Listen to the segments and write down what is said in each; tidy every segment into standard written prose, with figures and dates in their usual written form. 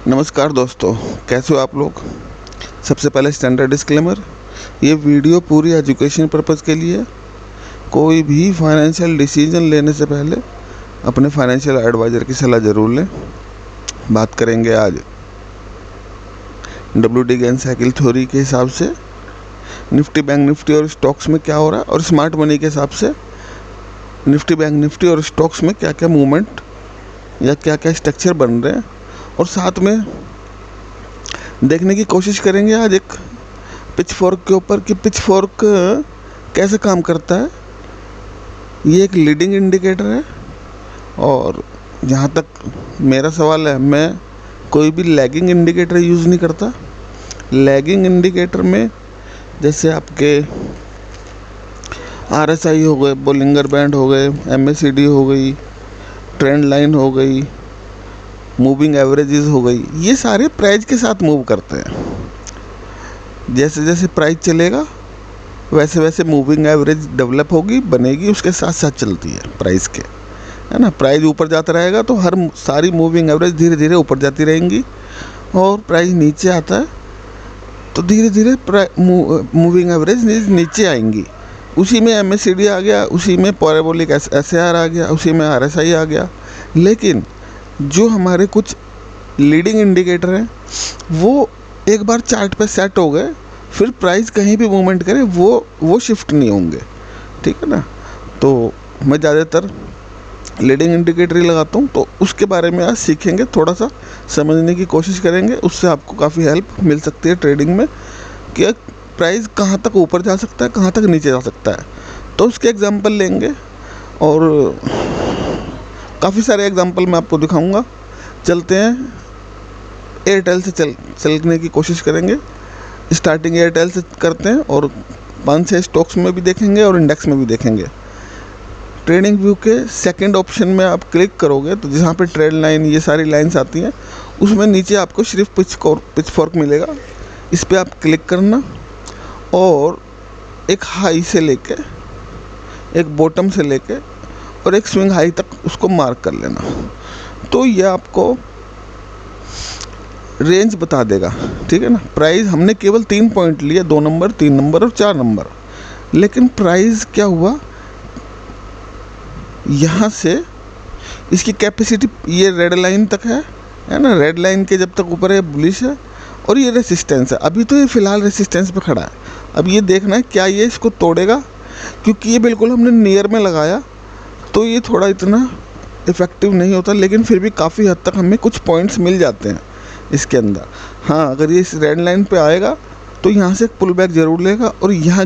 नमस्कार दोस्तों, कैसे हो आप लोग। सबसे पहले स्टैंडर्ड डिस्क्लेमर, ये वीडियो पूरी एजुकेशन पर्पज़ के लिए। कोई भी फाइनेंशियल डिसीजन लेने से पहले अपने फाइनेंशियल एडवाइज़र की सलाह ज़रूर लें। बात करेंगे आज WD गेन साइकिल थ्योरी के हिसाब से निफ्टी बैंक निफ्टी और स्टॉक्स में क्या हो रहा है, और स्मार्ट मनी के हिसाब से निफ्टी बैंक निफ्टी और स्टॉक्स में क्या क्या मूवमेंट या क्या क्या स्ट्रक्चर बन रहे हैं। और साथ में देखने की कोशिश करेंगे आज एक पिच फॉर्क के ऊपर कि पिच फॉर्क कैसे काम करता है। ये एक लीडिंग इंडिकेटर है, और जहाँ तक मेरा सवाल है, मैं कोई भी लैगिंग इंडिकेटर यूज़ नहीं करता। लैगिंग इंडिकेटर में जैसे आपके RSI हो गए, बोलिंगर बैंड हो गए, MACD हो गई, ट्रेंड लाइन हो गई, मूविंग एवरेजेस हो गई, ये सारे प्राइस के साथ मूव करते हैं। जैसे जैसे प्राइस चलेगा वैसे वैसे मूविंग एवरेज डेवलप होगी, बनेगी, उसके साथ साथ चलती है प्राइस के, है ना। प्राइस ऊपर जाता रहेगा तो सारी मूविंग एवरेज धीरे धीरे ऊपर जाती रहेंगी, और प्राइस नीचे आता है तो धीरे धीरे मूविंग एवरेज नीचे आएंगी। उसी में MACD आ गया, उसी में पैराबोलिक SAR आ गया, उसी में RSI आ गया। लेकिन जो हमारे कुछ लीडिंग इंडिकेटर हैं वो एक बार चार्ट पे सेट हो गए, फिर प्राइस कहीं भी मूवमेंट करे वो शिफ्ट नहीं होंगे, ठीक है ना। तो मैं ज़्यादातर लीडिंग इंडिकेटर ही लगाता हूँ, तो उसके बारे में आज सीखेंगे, थोड़ा सा समझने की कोशिश करेंगे। उससे आपको काफ़ी हेल्प मिल सकती है ट्रेडिंग में कि प्राइस कहाँ तक ऊपर जा सकता है, कहाँ तक नीचे जा सकता है। तो उसके एग्जांपल लेंगे, और काफ़ी सारे एग्जांपल मैं आपको दिखाऊंगा। चलते हैं एयरटेल से चलने की कोशिश करेंगे। स्टार्टिंग एयरटेल से करते हैं, और 5-6 स्टॉक्स में भी देखेंगे और इंडेक्स में भी देखेंगे। ट्रेडिंग व्यू के सेकंड ऑप्शन में आप क्लिक करोगे तो जहाँ पे ट्रेंड लाइन, ये सारी लाइंस आती हैं, उसमें नीचे आपको सिर्फ पिच फॉर्क मिलेगा। इस पर आप क्लिक करना, और एक हाई से लेके, एक बॉटम से लेके और एक स्विंग हाई तक उसको मार्क कर लेना। तो ये आपको रेंज बता देगा, ठीक है ना। प्राइस हमने केवल 3 पॉइंट लिए, 2 नंबर, 3 नंबर और 4 नंबर। लेकिन प्राइस क्या हुआ, यहाँ से इसकी कैपेसिटी ये रेड लाइन तक है ना। रेड लाइन के जब तक ऊपर है बुलिश है, और ये रेसिस्टेंस है। अभी तो ये फ़िलहाल रेसिस्टेंस पे खड़ा है। अब ये देखना है क्या ये इसको तोड़ेगा, क्योंकि ये बिल्कुल हमने नियर में लगाया तो ये थोड़ा इतना इफ़ेक्टिव नहीं होता, लेकिन फिर भी काफ़ी हद तक हमें कुछ पॉइंट्स मिल जाते हैं इसके अंदर। हाँ, अगर ये इस रेड लाइन पे आएगा तो यहाँ से एक पुल बैक ज़रूर लेगा, और यहाँ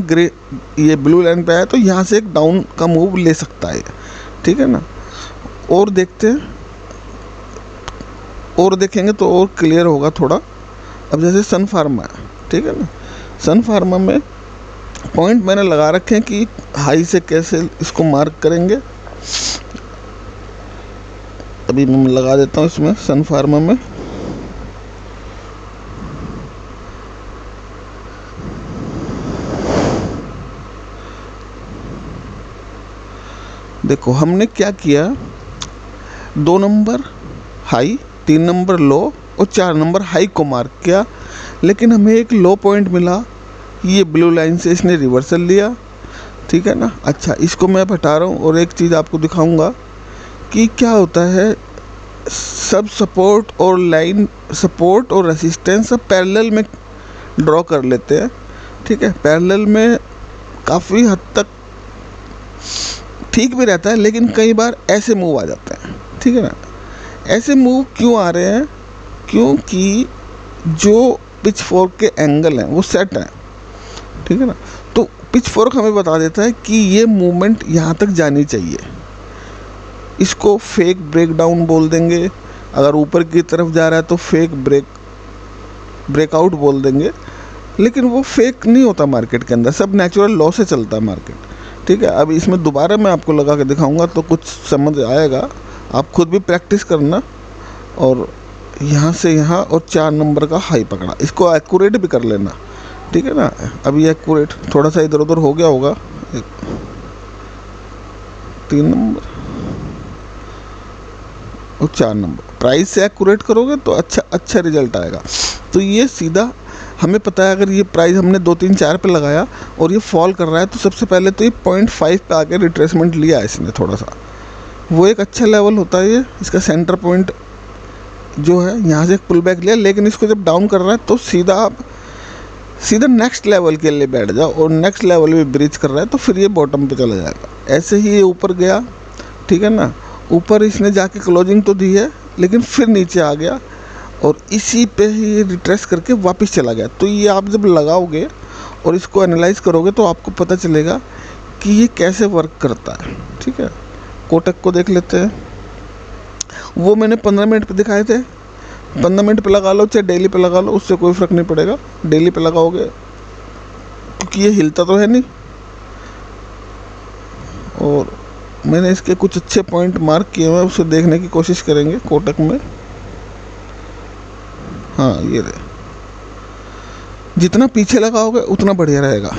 ये ब्लू लाइन पे आया तो यहाँ से एक डाउन का मूव ले सकता है, ठीक है ना। और देखते हैं, और देखेंगे तो और क्लियर होगा थोड़ा। अब जैसे सन फार्मा है, ठीक है ना। सन फार्मा में पॉइंट मैंने लगा रखे हैं कि हाई से कैसे इसको मार्क करेंगे। अभी मैं लगा देता हूँ इसमें सन फार्मा में। देखो हमने क्या किया, 2 नंबर हाई, 3 नंबर लो और 4 नंबर हाई को मार्क किया। लेकिन हमें एक लो पॉइंट मिला, ये ब्लू लाइन से इसने रिवर्सल लिया, ठीक है ना। अच्छा, इसको मैं हटा रहा हूँ, और एक चीज़ आपको दिखाऊंगा कि क्या होता है। सब सपोर्ट और लाइन, सपोर्ट और रेसिस्टेंस सब पैरेलल में ड्रॉ कर लेते हैं, ठीक है। पैरेलल में काफ़ी हद तक ठीक भी रहता है, लेकिन कई बार ऐसे मूव आ जाते हैं, ठीक है ना। ऐसे मूव क्यों आ रहे हैं, क्योंकि जो पिच फॉर्क के एंगल हैं वो सेट हैं, ठीक है ना। तो पिच फॉर्क हमें बता देता है कि ये मूवमेंट यहाँ तक जानी चाहिए। इसको फेक ब्रेकडाउन बोल देंगे। अगर ऊपर की तरफ जा रहा है तो फेक ब्रेकआउट बोल देंगे। लेकिन वो फेक नहीं होता मार्केट के अंदर, सब नेचुरल लॉ से चलता है मार्केट, ठीक है। अब इसमें दोबारा मैं आपको लगा के दिखाऊंगा तो कुछ समझ आएगा। आप खुद भी प्रैक्टिस करना। और यहाँ से यहाँ और 4 नंबर का हाई पकड़ा, इसको एक्यूरेट भी कर लेना, ठीक है ना। अभी एक्यूरेट थोड़ा सा इधर उधर हो गया होगा। 3 नंबर और 4 नंबर, प्राइस से एक्यूरेट करोगे तो अच्छा रिजल्ट आएगा। तो ये सीधा हमें पता है, अगर ये प्राइस हमने 2 3 4 पे लगाया और ये फॉल कर रहा है तो सबसे पहले तो ये 0.5 पे आके रिट्रेसमेंट लिया है इसने थोड़ा सा, वो एक अच्छा लेवल होता है। ये इसका सेंटर पॉइंट जो है, यहाँ से एक पुल बैक लिया, लेकिन इसको जब डाउन कर रहा है तो सीधा नेक्स्ट लेवल के लिए बैठ जाओ, और नेक्स्ट लेवल भी ब्रीच कर रहा है तो फिर ये बॉटम पे चला जाएगा। ऐसे ही ये ऊपर गया, ठीक है ना, ऊपर इसने जाके क्लोजिंग तो दी है लेकिन फिर नीचे आ गया और इसी पे ही रिट्रेस करके वापस चला गया। तो ये आप जब लगाओगे और इसको एनालाइज करोगे तो आपको पता चलेगा कि ये कैसे वर्क करता है। ठीक है, कोटक को देख लेते हैं। वो मैंने 15 मिनट पे दिखाए थे, 15 मिनट पे लगा लो चाहे डेली पे लगा लो, उससे कोई फ़र्क नहीं पड़ेगा। डेली पे लगाओगे क्योंकि ये हिलता तो है नहीं, और मैंने इसके कुछ अच्छे पॉइंट मार्क किए हुए, उसे देखने की कोशिश करेंगे कोटक में। हाँ, ये रहे, जितना पीछे लगाओगे उतना बढ़िया रहेगा।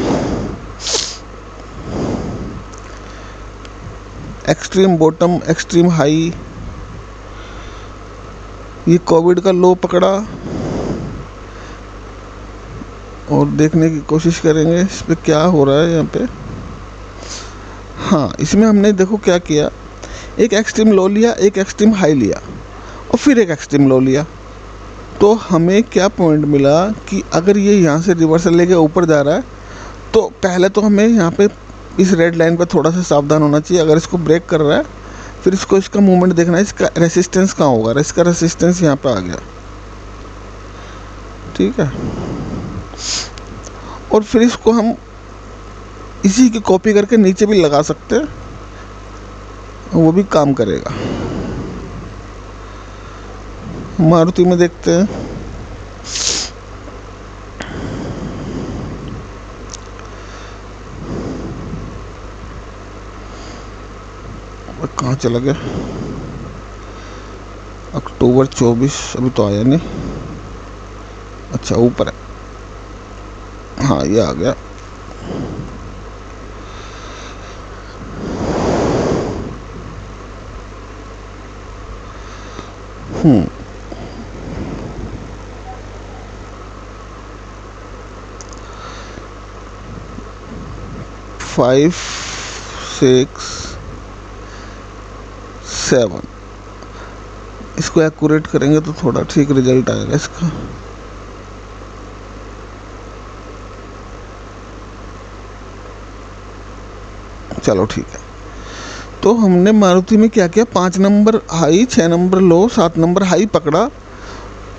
एक्सट्रीम बॉटम, एक्सट्रीम हाई, ये कोविड का लो पकड़ा, और देखने की कोशिश करेंगे इस पे क्या हो रहा है यहाँ पे। हाँ, इसमें हमने देखो क्या किया, एक एक्सट्रीम लो लिया, एक एक्सट्रीम हाई लिया और फिर एक एक्सट्रीम लो लिया। तो हमें क्या पॉइंट मिला कि अगर ये यहाँ से रिवर्सल लेके ऊपर जा रहा है तो पहले तो हमें यहाँ पे इस रेड लाइन पे थोड़ा सा सावधान होना चाहिए। अगर इसको ब्रेक कर रहा है फिर इसको इसका मूवमेंट देखना है, इसका रेसिस्टेंस कहाँ होगा। इसका रेसिस्टेंस यहाँ पे आ गया, ठीक है, और फिर इसको हम इसी की कॉपी करके नीचे भी लगा सकते हैं, वो भी काम करेगा। मारुति में देखते हैं, कहाँ चला गया, अक्टूबर 24 अभी तो आया नहीं। अच्छा, ऊपर है, हाँ ये आ गया। हम्म, 5 6 7 इसको एक्यूरेट करेंगे तो थोड़ा ठीक रिजल्ट आएगा इसका। चलो ठीक है, तो हमने मारुति में क्या किया, 5 नंबर हाई, 6 नंबर लो, 7 नंबर हाई पकड़ा,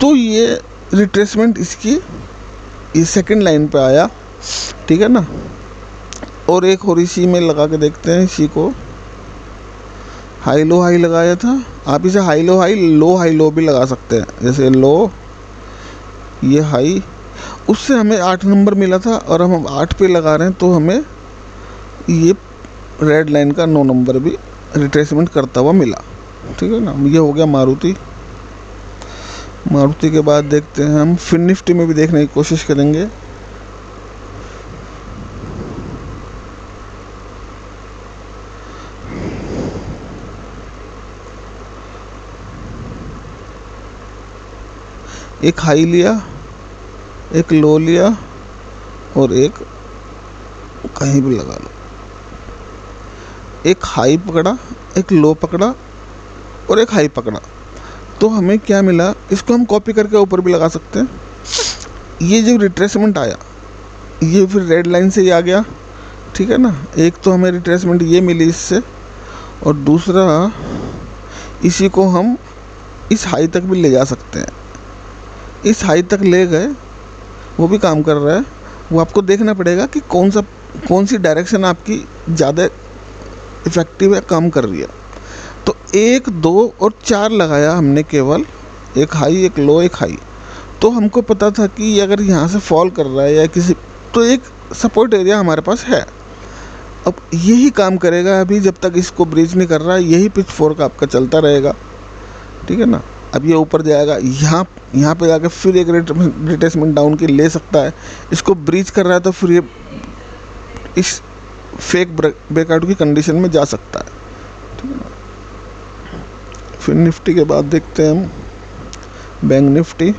तो ये रिट्रेसमेंट इसकी ये सेकंड लाइन पे आया, ठीक है ना। और एक और इसी में लगा के देखते हैं, इसी को हाई लगाया था। आप इसे हाई लो भी लगा सकते हैं, जैसे लो ये हाई, उससे हमें 8 नंबर मिला था और हम 8 पे लगा रहे हैं तो हमें ये रेड लाइन का 9 नंबर भी रिट्रेसमेंट करता हुआ मिला, ठीक है ना। ये हो गया मारुति। मारुति के बाद देखते हैं हम फिन निफ्टी में भी देखने की कोशिश करेंगे। एक हाई लिया, एक लो लिया और एक कहीं भी लगा लो। एक हाई पकड़ा, एक लो पकड़ा और एक हाई पकड़ा, तो हमें क्या मिला, इसको हम कॉपी करके ऊपर भी लगा सकते हैं। ये जो रिट्रेसमेंट आया ये फिर रेड लाइन से ही आ गया, ठीक है ना। एक तो हमें रिट्रेसमेंट ये मिली इससे, और दूसरा इसी को हम इस हाई तक भी ले जा सकते हैं। इस हाई तक ले गए, वो भी काम कर रहा है। वो आपको देखना पड़ेगा कि कौन सी डायरेक्शन आपकी ज़्यादा इफ़ेक्टिव है, काम कर रही है। तो 1 2 और 4 लगाया हमने, केवल एक हाई, एक लो, एक हाई। तो हमको पता था कि अगर यहाँ से फॉल कर रहा है या किसी, तो एक सपोर्ट एरिया हमारे पास है। अब यही काम करेगा अभी जब तक इसको ब्रीच नहीं कर रहा है, यही पिच 4 का आपका चलता रहेगा, ठीक है ना। अब ये ऊपर जाएगा, यहाँ पे जाकर फिर एक रिट्रेसमेंट डाउन की ले सकता है। इसको ब्रीच कर रहा है तो फिर ये इस फेक ब्रेकआउट की कंडीशन में जा सकता है, ठीक है ना। फिर निफ्टी के बाद देखते हैं हम बैंक निफ्टी।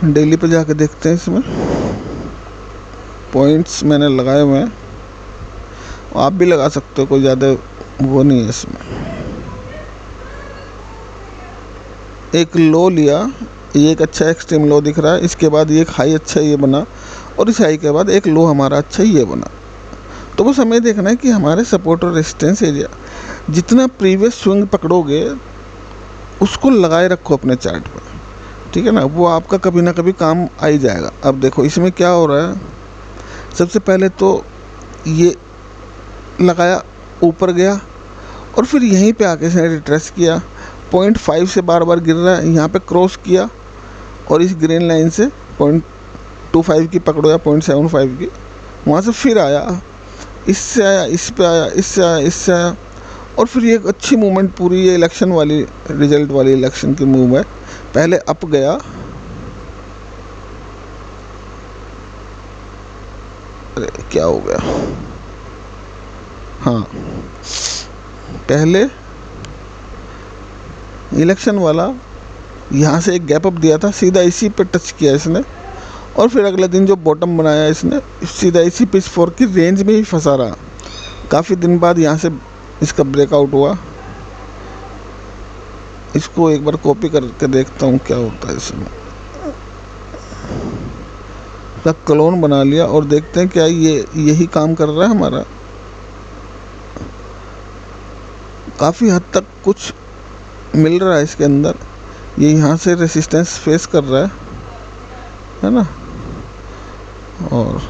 डेली पे जाके देखते हैं, इसमें पॉइंट्स मैंने लगाए हुए हैं, आप भी लगा सकते हो, कोई ज़्यादा वो नहीं है इसमें। एक लो लिया, ये एक अच्छा एक्सट्रीम लो दिख रहा है, इसके बाद ये एक हाई अच्छा ये बना, और इस हाई के बाद एक लो हमारा अच्छा ये बना। तो बस हमें देखना है कि हमारे सपोर्ट और रेजिस्टेंस एरिया जितना प्रीवियस स्विंग पकड़ोगे उसको लगाए रखो अपने चार्ट पर, ठीक है ना, वो आपका कभी ना कभी काम आ ही जाएगा। अब देखो इसमें क्या हो रहा है, सबसे पहले तो ये लगाया, ऊपर गया, और फिर यहीं पे आके इसने रिट्रेस किया, 0.5 से बार बार गिर रहा है, यहाँ पे क्रॉस किया, और इस ग्रीन लाइन से 0.25 की पकड़ो या 0.75 की, वहाँ से फिर आया, इससे आया, इस पे आया, इससे आया, इससे आया, और फिर ये एक अच्छी मूवमेंट पूरी ये इलेक्शन वाली रिजल्ट वाली इलेक्शन की मूव है। पहले अप गया, अरे क्या हो गया, हाँ, पहले इलेक्शन वाला यहाँ से एक गैप अप दिया था, सीधा इसी पे टच किया इसने, और फिर अगले दिन जो बॉटम बनाया इसने सीधा इसी पिच 4 की रेंज में ही फंसा रहा। काफ़ी दिन बाद यहाँ से इसका ब्रेकआउट हुआ। इसको एक बार कॉपी करके देखता हूँ क्या होता है इसमें। इसका क्लोन बना लिया और देखते हैं क्या ये यही काम कर रहा है हमारा। काफ़ी हद तक कुछ मिल रहा है इसके अंदर। ये यहाँ से रेसिस्टेंस फेस कर रहा है ना, और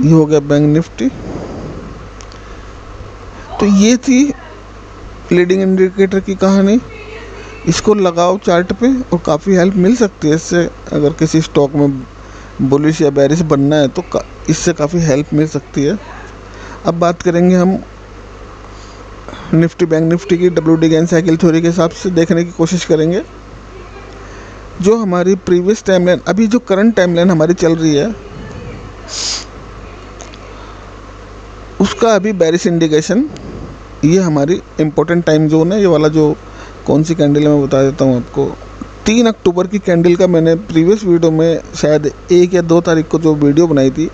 ये हो गया बैंक निफ्टी। तो ये थी लीडिंग इंडिकेटर की कहानी। इसको लगाओ चार्ट पे और काफ़ी हेल्प मिल सकती है इससे। अगर किसी स्टॉक में बुलिश या बेरिश बनना है तो इससे काफ़ी हेल्प मिल सकती है। अब बात करेंगे हम निफ्टी बैंक निफ्टी की WD गेन साइकिल थ्योरी के हिसाब से देखने की कोशिश करेंगे। जो हमारी प्रीवियस टाइमलाइन, अभी जो करंट टाइमलाइन हमारी चल रही है, उसका अभी बेरिश इंडिकेशन, ये हमारी इम्पोर्टेंट टाइम जोन है। ये वाला जो कौन सी कैंडल है मैं बता देता हूँ आपको। 3 अक्टूबर की कैंडल का मैंने प्रीवियस वीडियो में शायद 1 या 2 तारीख को जो वीडियो बनाई थी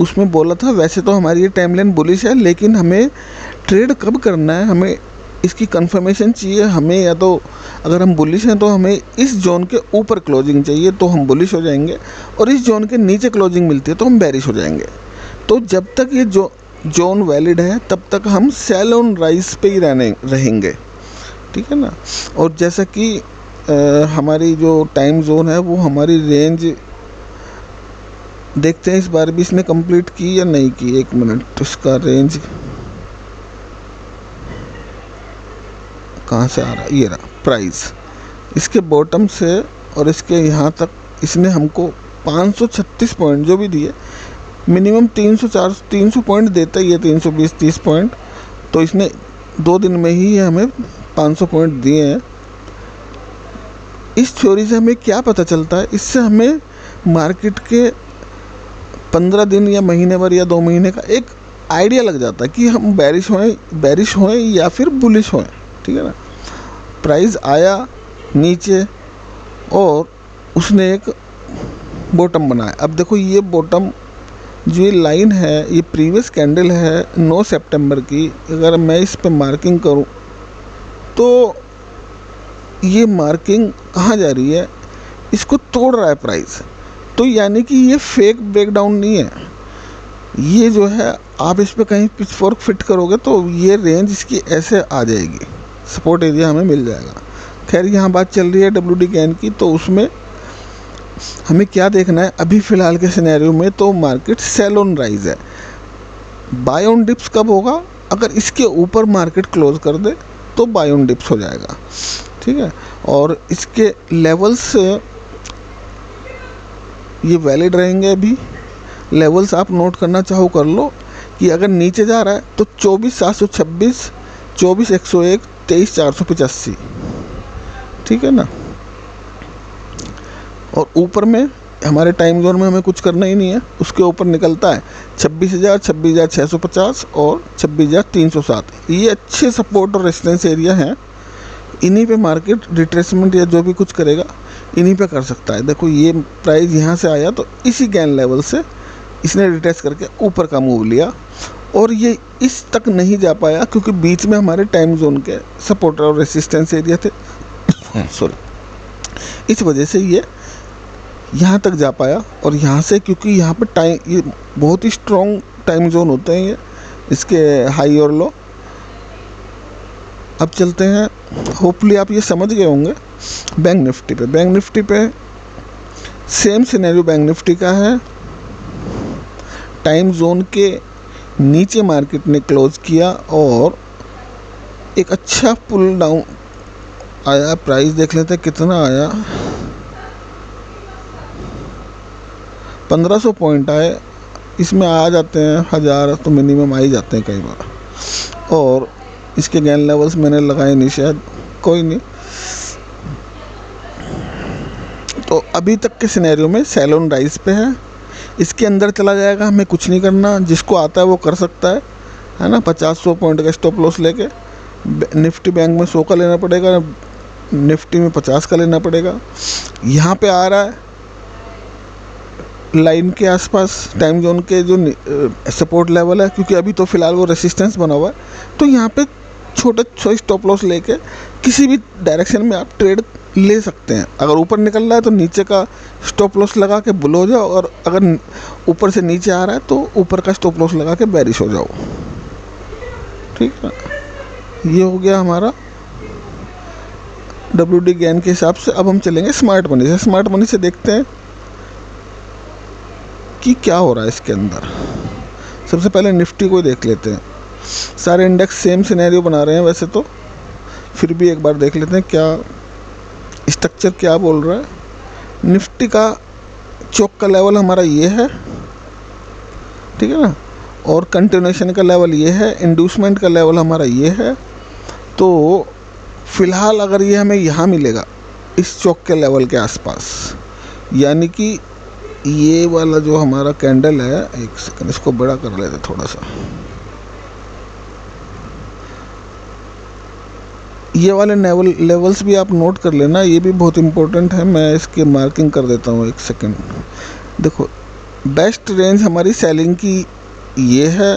उसमें बोला था वैसे तो हमारी ये टाइमलाइन बुलिश है, लेकिन हमें ट्रेड कब करना है, हमें इसकी कंफर्मेशन चाहिए। हमें या तो अगर हम बुलिश हैं तो हमें इस जोन के ऊपर क्लोजिंग चाहिए तो हम बुलिश हो जाएंगे, और इस जोन के नीचे क्लोजिंग मिलती है तो हम बेरिश हो जाएंगे। तो जब तक ये जोन वैलिड है तब तक हम सेल ऑन राइज पे ही रहेंगे, ठीक है ना। और जैसा कि हमारी जो टाइम जोन है वो हमारी रेंज, देखते हैं इस बार भी इसने कंप्लीट की या नहीं की। 1 मिनट, तो इसका रेंज कहाँ से आ रहा है, ये रहा प्राइस। इसके बॉटम से और इसके यहाँ तक इसने हमको 536 पॉइंट जो भी दिए, मिनिमम 300 पॉइंट देता ही है, 320-30 पॉइंट। तो इसने 2 दिन में ही हमें 500 पॉइंट दिए हैं। इस थ्योरी से हमें क्या पता चलता है, इससे हमें मार्केट के 15 दिन या महीने भर या 2 महीने का एक आइडिया लग जाता है कि हम बेरिश होएं या फिर बुलिश होएं, ठीक है ना। प्राइस आया नीचे और उसने एक बॉटम बनाया। अब देखो ये बॉटम जो ये लाइन है, ये प्रीवियस कैंडल है 9 सितंबर की। अगर मैं इस पे मार्किंग करूं तो ये मार्किंग कहाँ जा रही है, इसको तोड़ रहा है प्राइस। तो यानी कि ये फेक ब्रेकडाउन नहीं है, ये जो है आप इस पे कहीं पिचफोर्क फिट करोगे तो ये रेंज इसकी ऐसे आ जाएगी, सपोर्ट एरिया हमें मिल जाएगा। खैर यहाँ बात चल रही है WD गेन की, तो उसमें हमें क्या देखना है अभी फ़िलहाल के सिनेरियो में, तो मार्केट सेल ऑन राइज है। बाय ऑन डिप्स कब होगा, अगर इसके ऊपर मार्केट क्लोज कर दे तो बाय ऑन डिप्स हो जाएगा, ठीक है। और इसके लेवल्स ये वैलिड रहेंगे। अभी लेवल्स आप नोट करना चाहो कर लो कि अगर नीचे जा रहा है तो 24,726, 24,101, 23,485, ठीक है ना। और ऊपर में हमारे टाइम जोन में हमें कुछ करना ही नहीं है, उसके ऊपर निकलता है 26,000, 26,650 और 26,307। ये अच्छे सपोर्ट और रेजिस्टेंस एरिया हैं। इन्हीं पे मार्केट रिट्रेसमेंट या जो भी कुछ करेगा इन्हीं पे कर सकता है। देखो ये प्राइस यहाँ से आया तो इसी गैन लेवल से इसने रिट्रेस करके ऊपर का मूव लिया और ये इस तक नहीं जा पाया क्योंकि बीच में हमारे टाइम जोन के सपोर्ट और रेसिस्टेंस एरिया थे सॉरी, इस वजह से ये यहाँ तक जा पाया। और यहाँ से क्योंकि यहाँ पे टाइम, ये बहुत ही स्ट्रॉन्ग टाइम जोन होते हैं ये, इसके हाई और लो। अब चलते हैं, होपफुली आप ये समझ गए होंगे बैंक निफ्टी पे। बैंक निफ्टी पे सेम सिनेरियो बैंक निफ्टी का है। टाइम जोन के नीचे मार्केट ने क्लोज किया और एक अच्छा पुल डाउन आया। प्राइस देख लेते हैं कितना आया, 1500 पॉइंट आए। इसमें आ जाते हैं 1000 तो मिनिमम आ ही जाते हैं कई बार। और इसके गैन लेवल्स मैंने लगाए नहीं शायद, कोई नहीं। तो अभी तक के सिनेरियो में सेल ऑन राइज पे है। इसके अंदर चला जाएगा, हमें कुछ नहीं करना, जिसको आता है वो कर सकता है ना। 50-100 पॉइंट का स्टॉप लॉस लेके निफ्टी बैंक में 100 का लेना पड़ेगा, निफ्टी में 50 का लेना पड़ेगा। यहाँ पे आ रहा है लाइन के आसपास टाइम जोन के जो सपोर्ट लेवल है, क्योंकि अभी तो फ़िलहाल वो रेसिस्टेंस बना हुआ है। तो यहाँ पे छोटे स्टॉप लॉस लेके किसी भी डायरेक्शन में आप ट्रेड ले सकते हैं। अगर ऊपर निकल रहा है तो नीचे का स्टॉप लॉस लगा के बुल हो जाओ, और अगर ऊपर से नीचे आ रहा है तो ऊपर का स्टॉप लॉस लगा के बेरिश हो जाओ। ठीक है, ये हो गया हमारा WD गेन के हिसाब से। अब हम चलेंगे स्मार्ट मनी से। स्मार्ट मनी से देखते हैं कि क्या हो रहा है इसके अंदर। सबसे पहले निफ्टी को देख लेते हैं। सारे इंडेक्स सेम सिनेरियो बना रहे हैं वैसे तो, फिर भी एक बार देख लेते हैं क्या स्ट्रक्चर क्या बोल रहा है। निफ्टी का चौक का लेवल हमारा ये है, ठीक है ना, और कंटिन्यूएशन का लेवल ये है, इंड्यूसमेंट का लेवल हमारा ये है। तो फिलहाल अगर ये हमें यहाँ मिलेगा इस चौक के लेवल के आसपास, यानी कि ये वाला जो हमारा कैंडल है, एक सेकंड इसको बड़ा कर लेते थोड़ा सा, ये वाले लेवल्स भी आप नोट कर लेना, ये भी बहुत इम्पोर्टेंट है। मैं इसकी मार्किंग कर देता हूँ, एक सेकंड। देखो बेस्ट रेंज हमारी सेलिंग की ये है,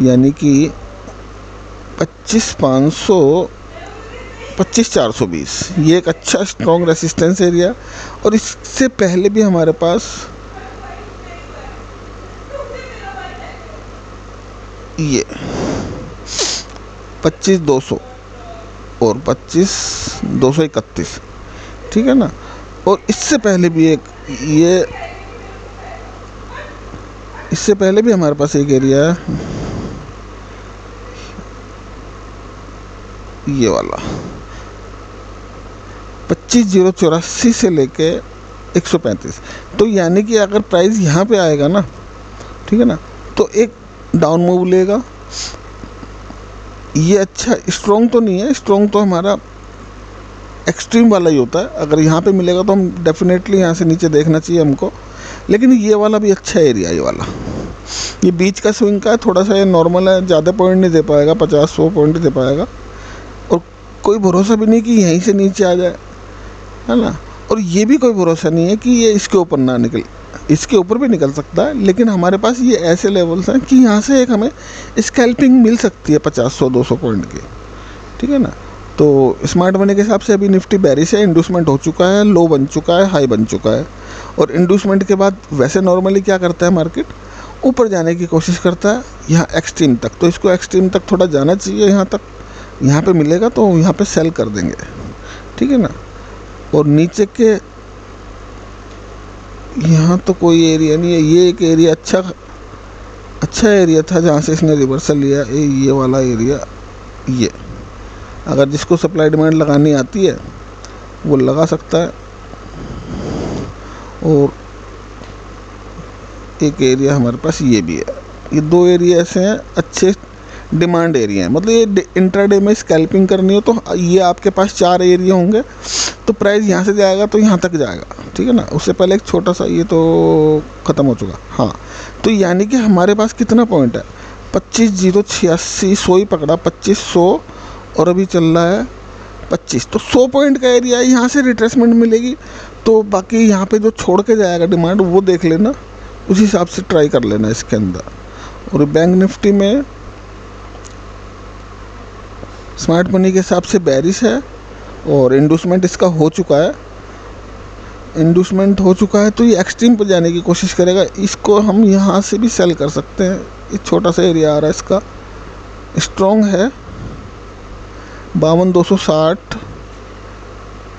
यानी कि 25,500, 25,420, ये एक अच्छा स्ट्रॉन्ग रेसिस्टेंस एरिया। और इससे पहले भी हमारे पास ये 25,200 और 25,231, ठीक है ना। और इससे पहले भी इससे पहले भी हमारे पास एक एरिया है, ये वाला 25,084 से लेके 135। तो यानी कि अगर प्राइस यहाँ पे आएगा ना, ठीक है ना, तो एक डाउन मूव लेगा। ये अच्छा स्ट्रॉन्ग तो नहीं है, स्ट्रॉन्ग तो हमारा एक्सट्रीम वाला ही होता है। अगर यहाँ पे मिलेगा तो हम डेफिनेटली यहाँ से नीचे देखना चाहिए हमको। लेकिन ये वाला भी अच्छा एरिया, ये वाला, ये बीच का स्विंग का है, थोड़ा सा ये नॉर्मल है, ज़्यादा पॉइंट नहीं दे पाएगा, 50-100 पॉइंट दे पाएगा। और कोई भरोसा भी नहीं कि यहीं से नीचे आ जाए, है ना। और ये भी कोई भरोसा नहीं है कि ये इसके ऊपर ना निकले, इसके ऊपर भी निकल सकता है। लेकिन हमारे पास ये ऐसे लेवल्स हैं कि यहाँ से एक हमें स्कैल्पिंग मिल सकती है 50-100-200 पॉइंट की, ठीक है ना। तो स्मार्ट मनी के हिसाब से अभी निफ्टी बेरिश है, इंड्यूसमेंट हो चुका है, लो बन चुका है, हाई बन चुका है। और इंड्यूसमेंट के बाद वैसे नॉर्मली क्या करता है मार्केट, ऊपर जाने की कोशिश करता है यहाँ एक्सट्रीम तक। तो इसको एक्सट्रीम तक थोड़ा जाना चाहिए, यहाँ तक, यहाँ पे मिलेगा तो यहाँ पे सेल कर देंगे, ठीक है ना। और नीचे के यहाँ तो कोई एरिया नहीं है, ये एक एरिया अच्छा एरिया था जहाँ से इसने रिवर्सल लिया, ये वाला एरिया। ये अगर जिसको सप्लाई डिमांड लगानी आती है वो लगा सकता है। और एक एरिया हमारे पास ये भी है। ये दो एरिया ऐसे हैं अच्छे डिमांड एरिया है। मतलब ये इंट्राडे में स्कैल्पिंग करनी हो तो ये आपके पास 4 एरिया होंगे तो प्राइस यहाँ से जाएगा तो यहाँ तक जाएगा, ठीक है ना। उससे पहले एक छोटा सा ये तो ख़त्म हो चुका। हाँ, तो यानी कि हमारे पास कितना पॉइंट है, 25,086, 100 ही पकड़ा, 2500, और अभी चल रहा है 25। तो 100 पॉइंट का एरिया है, यहाँ से रिट्रेसमेंट मिलेगी। तो बाकी यहाँ पे जो छोड़ के जाएगा डिमांड वो देख लेना, उस हिसाब से ट्राई कर लेना इसके अंदर। और बैंक निफ्टी में स्मार्ट मनी के हिसाब से बेरिश है, और इंडूसमेंट इसका हो चुका है, इंडूसमेंट हो चुका है। तो ये एक्सट्रीम पर जाने की कोशिश करेगा। इसको हम यहाँ से भी सेल कर सकते हैं, एक छोटा सा एरिया आ रहा है इसका, स्ट्रॉन्ग है 52,260,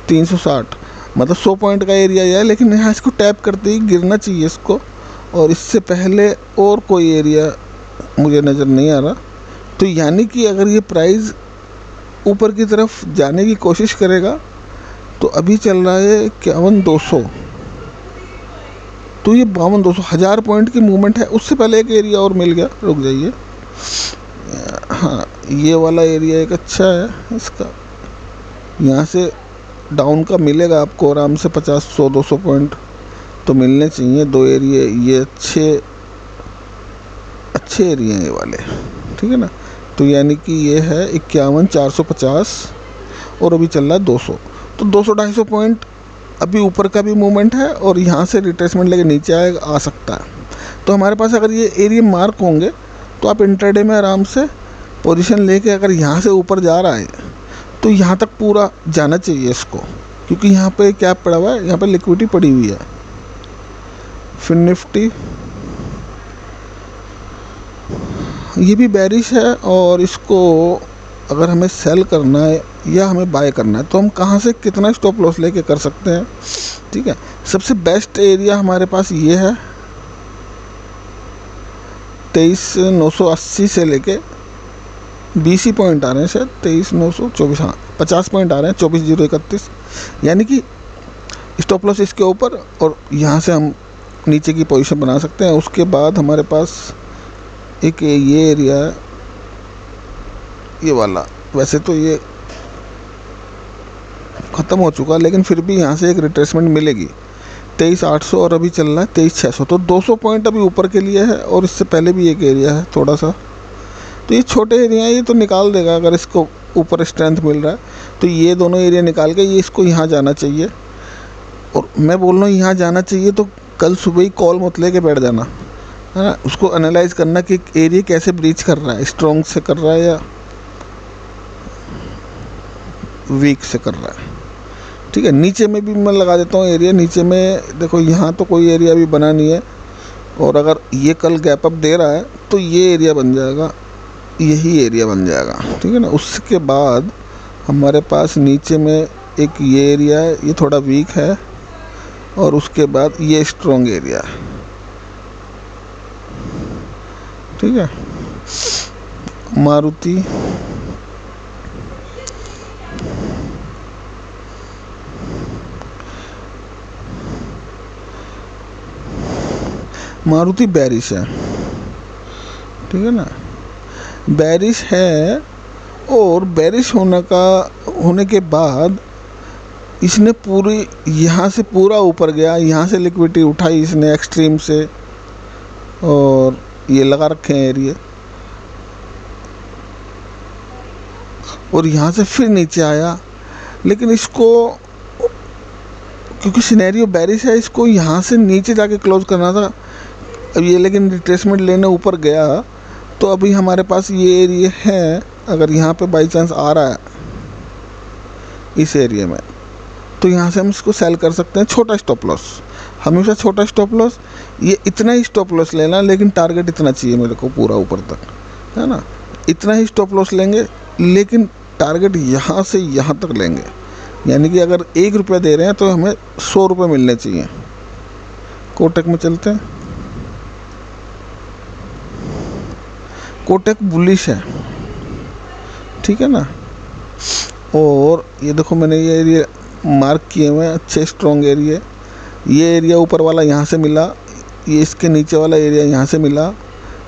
360, मतलब 100 पॉइंट का एरिया है। लेकिन यहाँ इसको टैप करते ही गिरना चाहिए इसको, और इससे पहले और कोई एरिया मुझे नज़र नहीं आ रहा। तो यानी कि अगर ये प्राइस ऊपर की तरफ जाने की कोशिश करेगा तो अभी चल रहा है 51,200, तो ये 52,200 1000 पॉइंट की मूवमेंट है। उससे पहले एक एरिया और मिल गया, रुक जाइए, हाँ ये वाला एरिया एक अच्छा है इसका, यहाँ से डाउन का मिलेगा आपको आराम से 50, 100, 200 पॉइंट तो मिलने चाहिए। दो एरिया ये अच्छे एरिया हैं ये वाले, ठीक है ना। तो यानी कि ये है 51,450, और अभी चल रहा है 200, तो 200-250 पॉइंट अभी ऊपर का भी मूवमेंट है, और यहाँ से रिट्रेसमेंट लेके नीचे आ सकता है। तो हमारे पास अगर ये एरिया मार्क होंगे तो आप इंट्राडे में आराम से पोजीशन लेके, अगर यहाँ से ऊपर जा रहा है तो यहाँ तक पूरा जाना चाहिए इसको, क्योंकि यहाँ पे क्या पड़ा हुआ है, यहाँ पे लिक्विडिटी पड़ी हुई है। फिर निफ्टी ये भी बेरिश है, और इसको अगर हमें सेल करना है या हमें बाय करना है तो हम कहाँ से कितना स्टॉप लॉस लेके कर सकते हैं, ठीक है। सबसे बेस्ट एरिया हमारे पास ये है 23,980 से लेके 20 ही पॉइंट आ रहे हैं, शायद 23,924, हाँ 50 पॉइंट आ रहे हैं, 24,031, यानी कि स्टॉप लॉस इसके ऊपर, और यहाँ से हम नीचे की पोजीशन बना सकते हैं। उसके बाद हमारे पास एक ये एरिया है, ये वाला, वैसे तो ये ख़त्म हो चुका, लेकिन फिर भी यहाँ से एक रिट्रेसमेंट मिलेगी 23,800, और अभी चल रहा है 23,600, तो 200 पॉइंट अभी ऊपर के लिए है। और इससे पहले भी एक एरिया है थोड़ा सा, तो ये छोटे एरिया है, ये तो निकाल देगा अगर इसको ऊपर स्ट्रेंथ मिल रहा है। तो ये दोनों एरिया निकाल के ये इसको यहाँ जाना चाहिए, और मैं बोल रहा हूँ यहाँ जाना चाहिए तो कल सुबह ही कॉल मत लेके बैठ जाना, है ना। उसको एनालाइज करना कि एरिया कैसे ब्रीच कर रहा है, स्ट्रॉन्ग से कर रहा है या वीक से कर रहा है, ठीक है। नीचे में भी मैं लगा देता हूँ एरिया, नीचे में देखो यहाँ तो कोई एरिया भी बना नहीं है, और अगर ये कल गैप अप दे रहा है तो ये एरिया बन जाएगा, यही एरिया बन जाएगा, ठीक है ना। उसके बाद हमारे पास नीचे में एक ये एरिया है, ये थोड़ा वीक है, और उसके बाद ये स्ट्रॉन्ग एरिया है, ठीक है। मारुति बेरिश है, ठीक है ना, बेरिश है। और बेरिश होने के बाद इसने पूरी यहाँ से पूरा ऊपर गया, यहाँ से लिक्विडिटी उठाई इसने एक्सट्रीम से, और ये लगा रखे हैं एरिया, और यहाँ से फिर नीचे आया। लेकिन इसको क्योंकि सिनेरियो बेरिश है, इसको यहाँ से नीचे जाके क्लोज करना था। अब ये लेकिन रिट्रेसमेंट लेने ऊपर गया, तो अभी हमारे पास ये एरिया है, अगर यहाँ पे बाई चांस आ रहा है इस एरिया में, तो यहाँ से हम इसको सेल कर सकते हैं। छोटा स्टॉप लॉस, हमेशा छोटा स्टॉप लॉस, ये इतना ही स्टॉप लॉस लेना, लेकिन टारगेट इतना चाहिए मेरे को पूरा ऊपर तक, है ना। इतना ही स्टॉप लॉस लेंगे, लेकिन टारगेट यहाँ से यहाँ तक लेंगे। यानी कि अगर 1 रुपया दे रहे हैं तो हमें 100 रुपये मिलने चाहिए। कोटक में चलते हैं, कोटक बुलिश है, ठीक है ना। और ये देखो मैंने ये एरिया मार्क किए हुए हैं, अच्छे स्ट्रॉन्ग एरिया। ये एरिया ऊपर वाला यहाँ से मिला, ये इसके नीचे वाला एरिया यहाँ से मिला,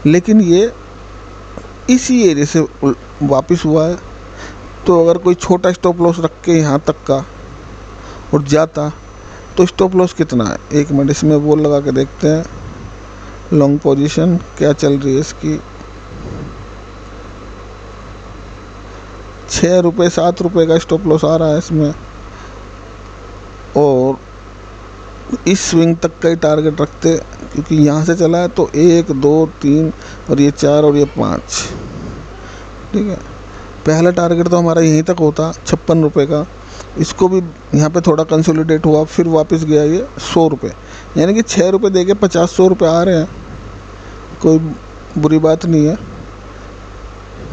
लेकिन ये इसी एरिया से वापस हुआ है। तो अगर कोई छोटा स्टॉप लॉस रख के यहाँ तक का, और जाता तो स्टॉप लॉस कितना है, 1 मिनट इसमें वो लगा के देखते हैं। लॉन्ग पोजीशन क्या चल रही है इसकी, 6 रुपये 7 रुपये का स्टॉप लॉस आ रहा है इसमें, और इस स्विंग तक का ही टारगेट रखते, क्योंकि यहाँ से चला है तो 1 2 3 और ये 4 और ये 5, ठीक है। पहला टारगेट तो हमारा यहीं तक होता 56 रुपये का, इसको भी यहाँ पे थोड़ा कंसोलिडेट हुआ, फिर वापस गया ये 100 रुपये, यानी कि 6 रुपये दे के 50-100 रुपये आ रहे हैं, कोई बुरी बात नहीं है।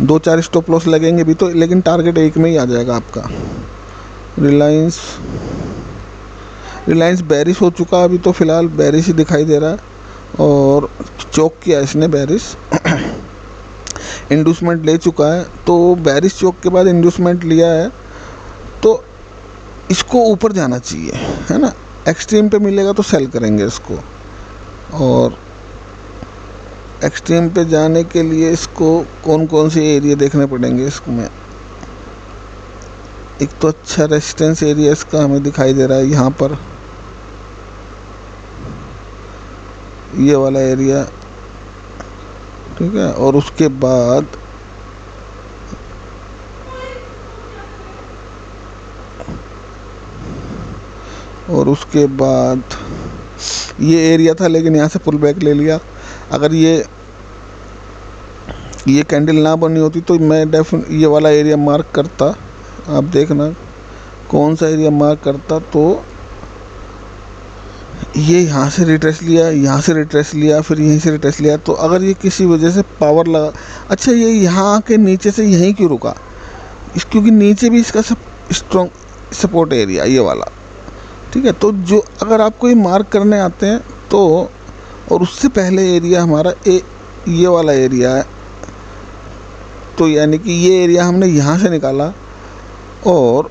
2-4 स्टॉप लॉस लगेंगे भी तो, लेकिन टारगेट एक में ही आ जाएगा आपका। रिलायंस बेरिश हो चुका, अभी तो फ़िलहाल बेरिश ही दिखाई दे रहा है, और चौक किया इसने बेरिश इंडूसमेंट ले चुका है, तो बेरिश चौक के बाद इंडूसमेंट लिया है, तो इसको ऊपर जाना चाहिए, है ना। एक्सट्रीम पे मिलेगा तो सेल करेंगे इसको, और एक्सट्रीम पे जाने के लिए इसको कौन कौन से एरिया देखने पड़ेंगे इसमें। एक तो अच्छा रेजिस्टेंस एरिया इसका हमें दिखाई दे रहा है यहाँ पर, ये वाला एरिया, ठीक है। और उसके बाद ये एरिया था, लेकिन यहाँ से पुल बैक ले लिया। अगर ये कैंडल ना बनी होती तो मैं ये वाला एरिया मार्क करता, आप देखना कौन सा एरिया मार्क करता, तो ये यहाँ से रिट्रेस लिया, यहाँ से रिट्रेस लिया, फिर यहीं से रिट्रेस लिया, तो अगर ये किसी वजह से पावर लगा, अच्छा ये यहाँ के नीचे से यहीं क्यों रुका, क्योंकि नीचे भी इसका स्ट्रॉन्ग सपोर्ट एरिया ये वाला, ठीक है। तो जो अगर आपको ये मार्क करने आते हैं तो, और उससे पहले एरिया हमारा ये वाला एरिया है, तो यानी कि ये एरिया हमने यहाँ से निकाला और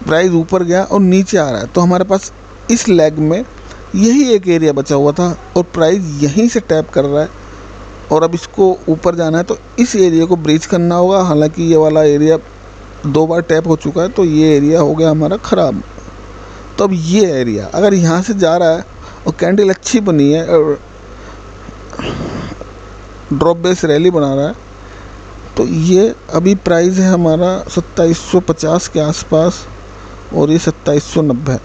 प्राइस ऊपर गया और नीचे आ रहा है, तो हमारे पास इस लेग में यही एक एरिया बचा हुआ था और प्राइस यहीं से टैप कर रहा है, और अब इसको ऊपर जाना है तो इस एरिया को ब्रीच करना होगा। हालांकि ये वाला एरिया 2 बार टैप हो चुका है, तो ये एरिया हो गया हमारा ख़राब। तो अब ये एरिया अगर यहाँ से जा रहा है और कैंडल अच्छी बनी है और ड्रॉप बेस रैली बना रहा है, तो ये अभी प्राइस है हमारा 2750 के आसपास, और ये 2790 है,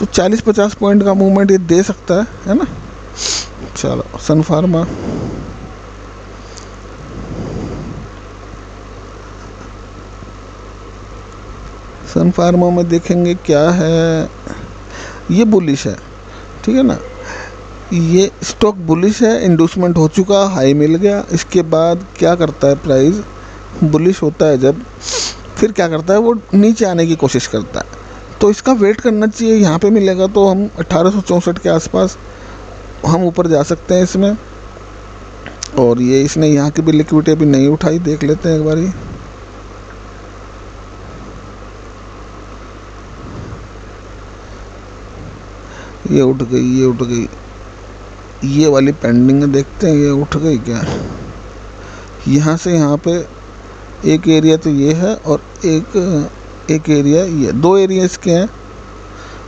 तो 40-50 पॉइंट का मूवमेंट ये दे सकता है ना। चलो सन फार्मा में देखेंगे क्या है, ये बुलिश है, ठीक है ना। ये स्टॉक बुलिश है, इंडूसमेंट हो चुका, हाई मिल गया, इसके बाद क्या करता है प्राइस, बुलिश होता है जब, फिर क्या करता है वो नीचे आने की कोशिश करता है, तो इसका वेट करना चाहिए। यहाँ पे मिलेगा तो हम 1864 के आसपास हम ऊपर जा सकते हैं इसमें, और ये इसने यहाँ की भी लिक्विडिटी अभी नहीं उठाई, देख लेते हैं एक बारी। ये उठ गई, ये वाली पेंडिंग है, देखते हैं ये उठ गई क्या। यहाँ से यहाँ पे एक एरिया तो ये है, और एक एरिया ये, 2 एरिया इसके हैं,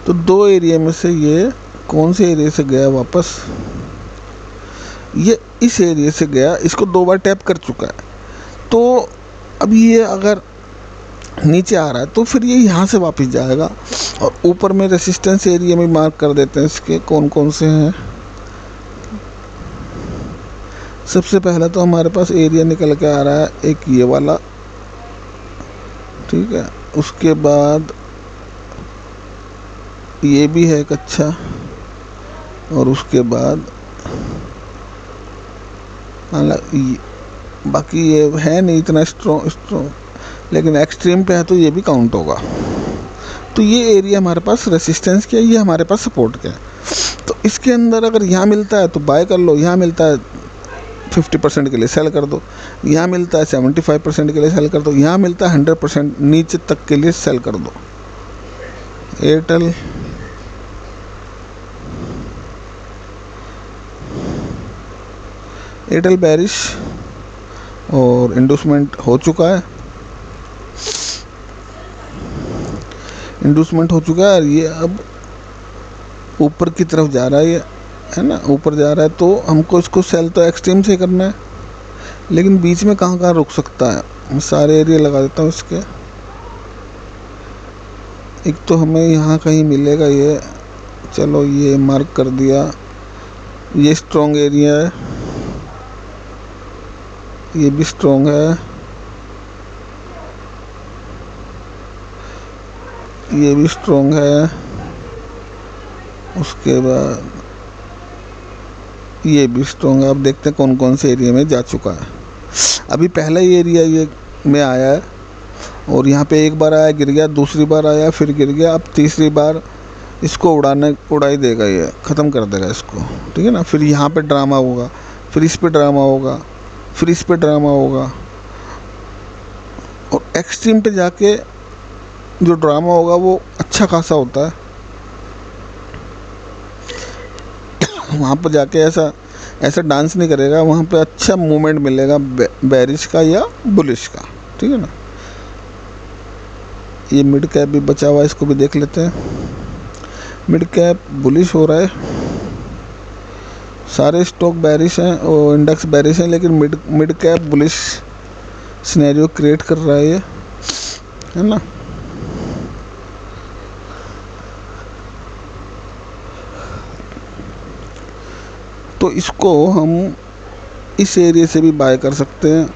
तो 2 एरिया में से ये कौन से एरिया से गया वापस, ये इस एरिया से गया, इसको 2 बार टैप कर चुका है, तो अब ये अगर नीचे आ रहा है तो फिर ये यहाँ से वापस जाएगा। और ऊपर में रेसिस्टेंस एरिया में मार्क कर देते हैं इसके कौन कौन से हैं। सबसे पहला तो हमारे पास एरिया निकल के आ रहा है एक ये वाला, ठीक है। उसके बाद ये भी है एक अच्छा, और उसके बाद बाकी ये है नहीं इतना स्ट्रॉन्ग, लेकिन एक्सट्रीम पे है तो ये भी काउंट होगा। तो ये एरिया हमारे पास रेसिस्टेंस क्या है, ये हमारे पास सपोर्ट क्या है। तो इसके अंदर अगर यहाँ मिलता है तो बाय कर लो, यहाँ मिलता है 50% के लिए सेल कर दो, यहाँ मिलता है 75% के लिए सेल कर दो, यहाँ मिलता है 100% नीचे तक के लिए सेल कर दो। एयरटेल बेरिश और इंडूसमेंट हो चुका है। इंड्यूसमेंट हो चुका है और ये अब ऊपर की तरफ जा रहा है, ये है ना, ऊपर जा रहा है। तो हमको इसको सेल तो एक्सट्रीम से करना है, लेकिन बीच में कहाँ कहाँ रुक सकता है, मैं सारे एरिया लगा देता हूँ इसके। एक तो हमें यहाँ कहीं मिलेगा ये, चलो ये मार्क कर दिया, ये स्ट्रॉन्ग एरिया है, ये भी स्ट्रॉन्ग है, ये भी स्ट्रॉन्ग है, उसके बाद ये भी स्ट्रॉन्ग है। अब देखते हैं कौन कौन से एरिया में जा चुका है। अभी पहला ही एरिया ये में आया है और यहाँ पे एक बार आया, गिर गया, दूसरी बार आया, फिर गिर गया, अब तीसरी बार इसको उड़ाई देगा, ये ख़त्म कर देगा इसको, ठीक है ना। फिर यहाँ पे ड्रामा होगा, फिर इस पे ड्रामा होगा, फिर इस पे ड्रामा होगा, और एक्सट्रीम पे जाके जो ड्रामा होगा वो अच्छा खासा होता है। वहाँ पर जाके ऐसा डांस नहीं करेगा, वहाँ पे अच्छा मूवमेंट मिलेगा बेरिश का या बुलिश का, ठीक है ना। ये मिड कैप भी बचा हुआ है, इसको भी देख लेते हैं। मिड कैप बुलिश हो रहा है, सारे स्टॉक बेरिश हैं और इंडेक्स बेरिश हैं, लेकिन mid cap bullish scenario create कर रहा है ये, है ना। तो इसको हम इस एरिया से भी बाय कर सकते हैं,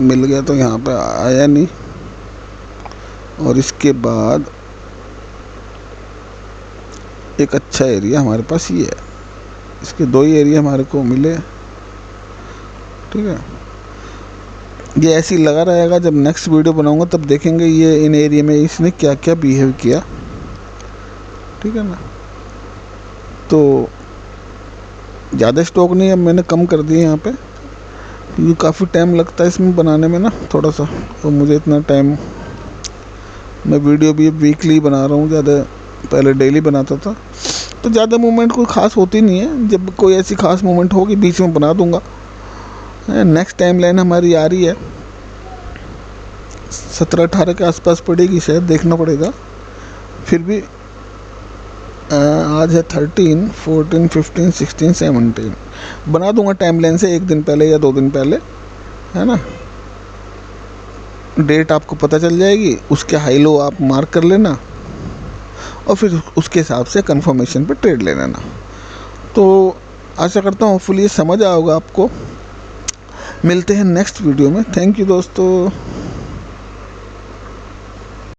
मिल गया तो यहाँ पे आया नहीं। और इसके बाद एक अच्छा एरिया हमारे पास ये है, इसके दो ही एरिया हमारे को मिले, ठीक है। ये ऐसे ही लगा रहेगा, जब नेक्स्ट वीडियो बनाऊंगा तब देखेंगे ये इन एरिया में इसने क्या क्या बिहेव किया, ठीक है ना। तो ज़्यादा स्टॉक नहीं, अब मैंने कम कर दिए यहाँ पे, क्योंकि काफ़ी टाइम लगता है इसमें बनाने में ना थोड़ा सा, तो मुझे इतना टाइम, मैं वीडियो भी वीकली बना रहा हूँ, ज़्यादा पहले डेली बनाता था, तो ज़्यादा मूवमेंट कोई ख़ास होती नहीं है। जब कोई ऐसी ख़ास मूवमेंट होगी बीच में बना दूँगा। नेक्स्ट टाइम लाइन हमारी आ रही है 17-18 के आसपास पड़ेगी शायद, देखना पड़ेगा। फिर भी आज है 13, 14, 15, 16, 17, बना दूंगा टाइम लाइन से 1 दिन पहले या 2 दिन पहले, है ना। डेट आपको पता चल जाएगी, उसके हाई लो आप मार्क कर लेना और फिर उसके हिसाब से कंफर्मेशन पे ट्रेड ले लेना। तो आशा करता हूँ होपफुली ये समझ आएगा आपको। मिलते हैं नेक्स्ट वीडियो में। थैंक यू दोस्तों।